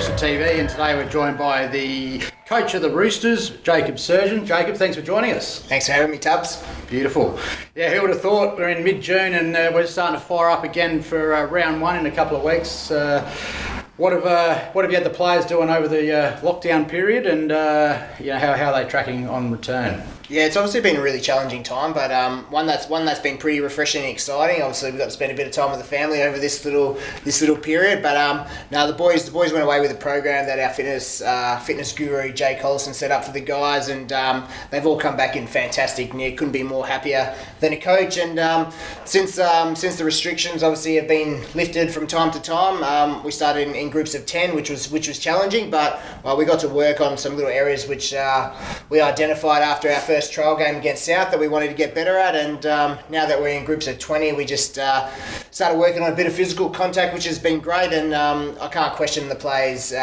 RoosterTV, and today we're joined by the coach of the Roosters, Surjan. Jacob, thanks for joining us. Thanks for having me, Tubbs. Beautiful. Yeah, who would have thought? We're in mid-June and we're starting to fire up again for round one in a couple of weeks. What have you had the players doing over the lockdown period, and how are they tracking on return? Yeah, it's obviously been a really challenging time, but one that's been pretty refreshing and exciting. Obviously, we've got to spend a bit of time with the family over this little period. But no, the boys went away with a program that our fitness guru Jay Collison set up for the guys, and they've all come back in fantastic nick. Couldn't be more happier than a coach. And since the restrictions obviously have been lifted from time to time, we started in groups of 10, which was challenging, but we got to work on some little areas which we identified after our first trial game against South that we wanted to get better at, and now that we're in groups of 20, we just started working on a bit of physical contact, which has been great. And I can't question the players'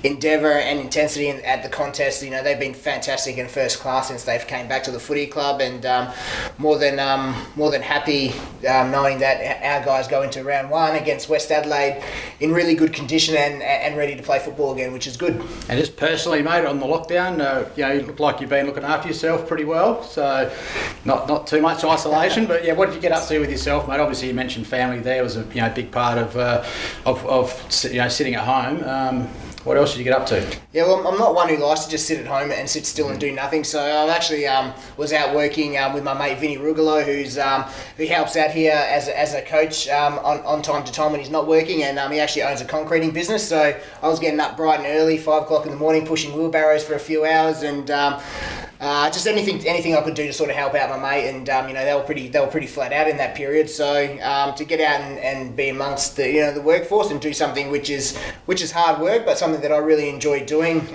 endeavour and intensity at the contest. You know, they've been fantastic and first class since they've came back to the footy club, and more than happy knowing that our guys go into round one against West Adelaide in really good condition and ready to play football again, which is good. And just personally, mate, on the lockdown, you look like you've been looking after yourself pretty well, so not too much isolation. But yeah, what did you get up to with yourself, mate? Obviously, you mentioned family there was a big part of sitting at home. What else did you get up to? Yeah, well, I'm not one who likes to just sit at home and sit still and do nothing. So I actually was out working with my mate Vinny Rugolo, who helps out here as a coach on time to time when he's not working, and he actually owns a concreting business. So I was getting up bright and early, 5 o'clock in the morning, pushing wheelbarrows for a few hours, and just anything I could do to sort of help out my mate. And they were pretty flat out in that period. So to get out and be amongst the workforce and do something which is hard work, but something that I really enjoyed doing,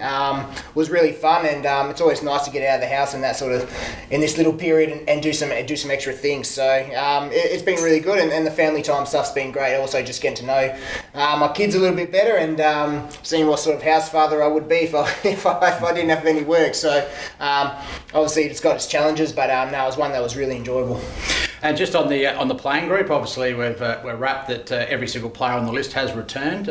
was really fun. And it's always nice to get out of the house and that sort of in this little period and do some extra things. So it's been really good, and the family time stuff's been great. Also, just getting to know my kids a little bit better, and seeing what sort of house father I would be if I didn't have any work. So obviously it's got its challenges, but no, it was one that was really enjoyable. And just on the playing group, obviously we're wrapped that every single player on the list has returned.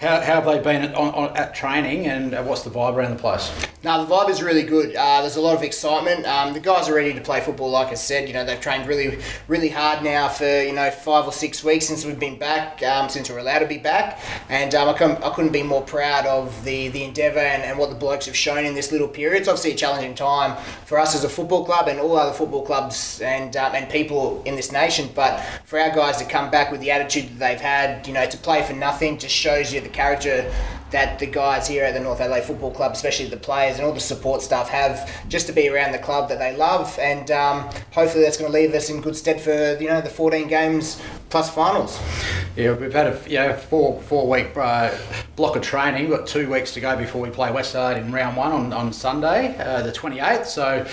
How have they been at training, and what's the vibe around the place? No, the vibe is really good. There's a lot of excitement. The guys are ready to play football, like I said. They've trained really, really hard now for 5 or 6 weeks since we've been back, since we're allowed to be back. And I couldn't be more proud of the endeavour and what the blokes have shown in this little period. It's obviously a challenging time for us as a football club and all other football clubs and people in this nation. But for our guys to come back with the attitude that they've had, to play for nothing, just shows you the character that the guys here at the North Adelaide Football Club, especially the players and all the support staff, have just to be around the club that they love. And hopefully that's going to leave us in good stead for the 14 games plus finals. Yeah, we've had a 4 week block of training. We've got 2 weeks to go before we play West Adelaide in round one on Sunday, the 28th. So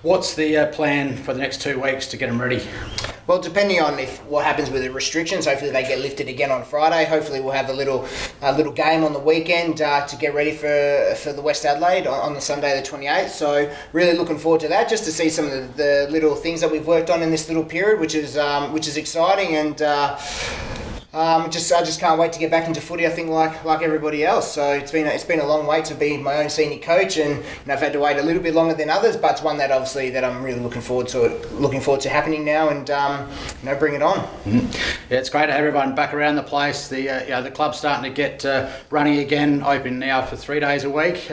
what's the plan for the next 2 weeks to get them ready? Well, depending on what happens with the restrictions, hopefully they get lifted again on Friday. Hopefully we'll have a little game on the weekend to get ready for the West Adelaide on the Sunday the 28th. So really looking forward to that, just to see some of the little things that we've worked on in this little period, which is exciting. And I just can't wait to get back into footy. I think like everybody else. So it's been a long wait to be my own senior coach, and I've had to wait a little bit longer than others. But it's one that obviously that I'm really looking forward to happening now, and bring it on. Mm-hmm. Yeah, it's great to have everyone back around the place. The club's starting to get running again, open now for 3 days a week.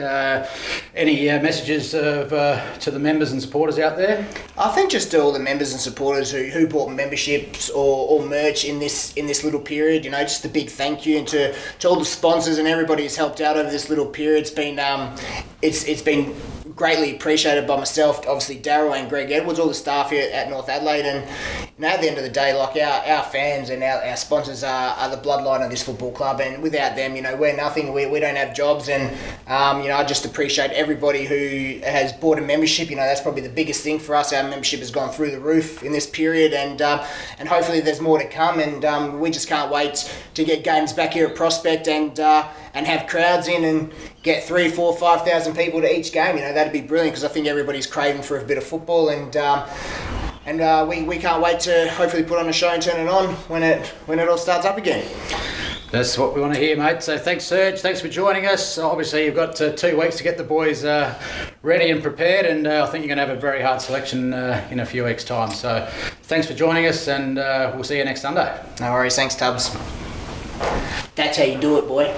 Any messages to the members and supporters out there? I think just to all the members and supporters who bought memberships or merch in this little period, just a big thank you, and to all the sponsors and everybody who's helped out over this little period. It's been greatly appreciated by myself, obviously Darryl and Greg Edwards, all the staff here at North Adelaide. And at the end of the day, like our fans and our sponsors are the bloodline of this football club, and without them, we're nothing. We don't have jobs, and I just appreciate everybody who has bought a membership. That's probably the biggest thing for us. Our membership has gone through the roof in this period, and hopefully there's more to come. And we just can't wait to get games back here at Prospect and have crowds in and get 3, 4, 5,000 people to each game. That'd be brilliant, because I think everybody's craving for a bit of football, and we can't wait to hopefully put on a show and turn it on when it all starts up again. That's what we want to hear, mate. So thanks, Serge. Thanks for joining us. Obviously, you've got 2 weeks to get the boys ready and prepared, and I think you're going to have a very hard selection in a few weeks' time. So thanks for joining us, and we'll see you next Sunday. No worries. Thanks, Tubbs. That's how you do it, boy.